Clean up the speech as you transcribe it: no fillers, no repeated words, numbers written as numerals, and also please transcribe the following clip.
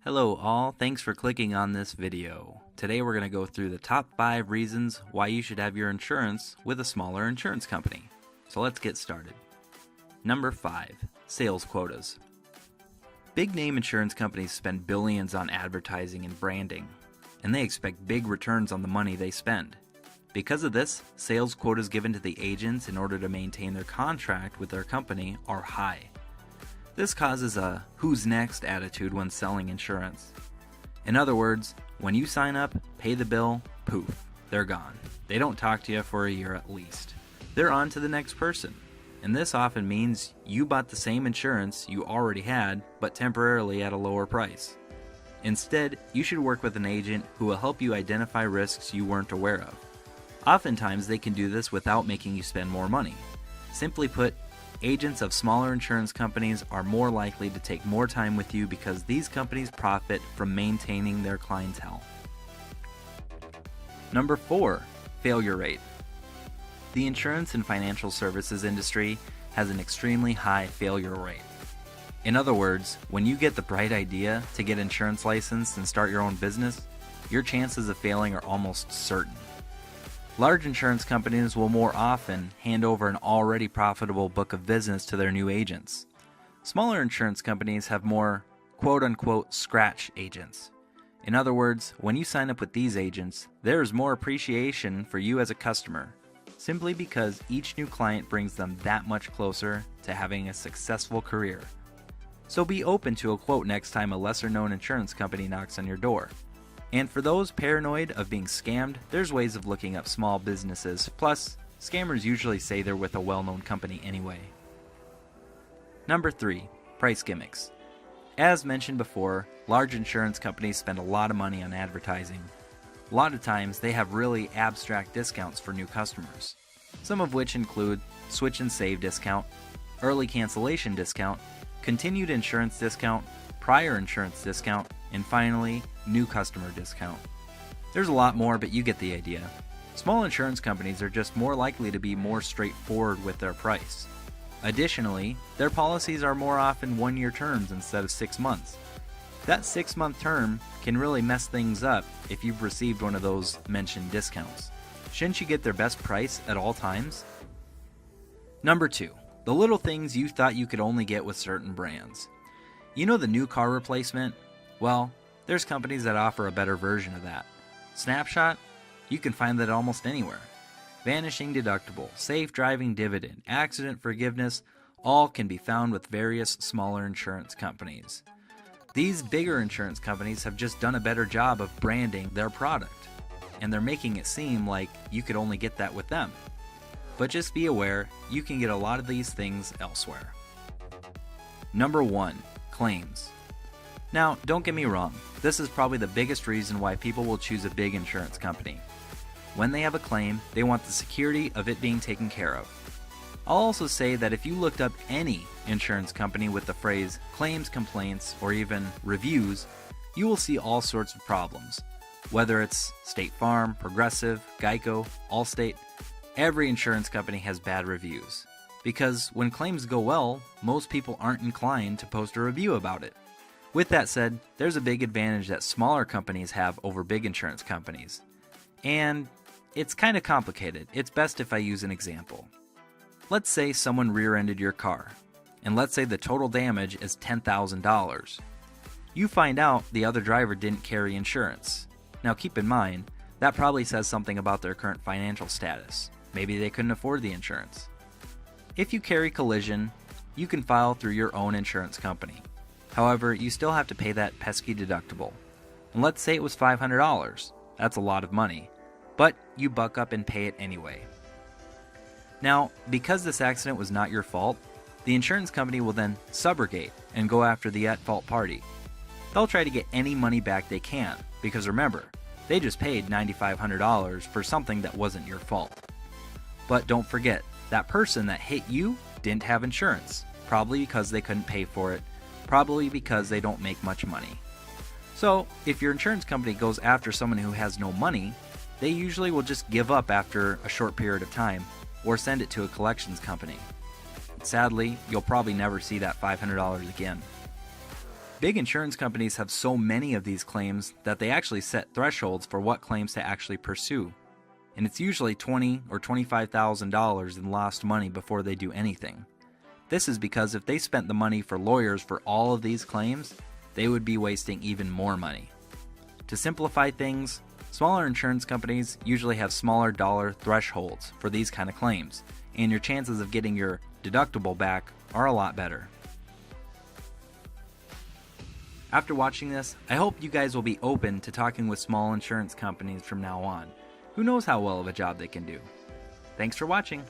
Hello all, thanks for clicking on this video. Today we're going to go through the top 5 reasons why you should have your insurance with a smaller insurance company. So let's get started. Number 5. Sales quotas. Big name insurance companies spend billions on advertising and branding, and they expect big returns on the money they spend. Because of this, sales quotas given to the agents in order to maintain their contract with their company are high. This causes a who's next attitude when selling insurance. In other words, when you sign up, pay the bill, poof, they're gone. They don't talk to you for a year at least. They're on to the next person. And this often means you bought the same insurance you already had, but temporarily at a lower price. Instead, you should work with an agent who will help you identify risks you weren't aware of. Oftentimes, they can do this without making you spend more money. Simply put, agents of smaller insurance companies are more likely to take more time with you because these companies profit from maintaining their clientele. Number 4. Failure rate. The insurance and financial services industry has an extremely high failure rate. In other words, when you get the bright idea to get insurance licensed and start your own business, your chances of failing are almost certain. Large insurance companies will more often hand over an already profitable book of business to their new agents. Smaller insurance companies have more quote-unquote scratch agents. In other words, when you sign up with these agents, there is more appreciation for you as a customer, simply because each new client brings them that much closer to having a successful career. So be open to a quote next time a lesser-known insurance company knocks on your door. And for those paranoid of being scammed, there's ways of looking up small businesses. Plus, scammers usually say they're with a well-known company anyway. Number 3. Price gimmicks. As mentioned before, large insurance companies spend a lot of money on advertising. A lot of times, they have really abstract discounts for new customers, some of which include switch and save discount, early cancellation discount, continued insurance discount, prior insurance discount, and finally, new customer discount. There's a lot more, but you get the idea. Small insurance companies are just more likely to be more straightforward with their price. Additionally, their policies are more often 1-year terms instead of 6 months. That 6-month term can really mess things up if you've received one of those mentioned discounts. Shouldn't you get their best price at all times? Number 2. The little things you thought you could only get with certain brands. You know the new car replacement? Well, there's companies that offer a better version of that. Snapshot? You can find that almost anywhere. Vanishing deductible, safe driving dividend, accident forgiveness, all can be found with various smaller insurance companies. These bigger insurance companies have just done a better job of branding their product, and they're making it seem like you could only get that with them. But just be aware, you can get a lot of these things elsewhere. Number 1. Claims. Now, don't get me wrong, this is probably the biggest reason why people will choose a big insurance company. When they have a claim, they want the security of it being taken care of. I'll also say that if you looked up any insurance company with the phrase claims, complaints, or even reviews, you will see all sorts of problems. Whether it's State Farm, Progressive, Geico, Allstate, every insurance company has bad reviews. Because when claims go well, most people aren't inclined to post a review about it. With that said, there's a big advantage that smaller companies have over big insurance companies. And it's kind of complicated. It's best if I use an example. Let's say someone rear-ended your car, and let's say the total damage is $10,000. You find out the other driver didn't carry insurance. Now keep in mind, that probably says something about their current financial status. Maybe they couldn't afford the insurance. If you carry collision, you can file through your own insurance company. However, you still have to pay that pesky deductible. And let's say it was $500. That's a lot of money. But you buck up and pay it anyway. Now, because this accident was not your fault, the insurance company will then subrogate and go after the at-fault party. They'll try to get any money back they can, because remember, they just paid $9,500 for something that wasn't your fault. But don't forget, that person that hit you didn't have insurance, probably because they couldn't pay for it, probably because they don't make much money. So, if your insurance company goes after someone who has no money, they usually will just give up after a short period of time or send it to a collections company. Sadly, you'll probably never see that $500 again. Big insurance companies have so many of these claims that they actually set thresholds for what claims to actually pursue. And it's usually $20,000 or $25,000 in lost money before they do anything. This is because if they spent the money for lawyers for all of these claims, they would be wasting even more money. To simplify things, smaller insurance companies usually have smaller dollar thresholds for these kind of claims, and your chances of getting your deductible back are a lot better. After watching this, I hope you guys will be open to talking with small insurance companies from now on. Who knows how well of a job they can do? Thanks for watching.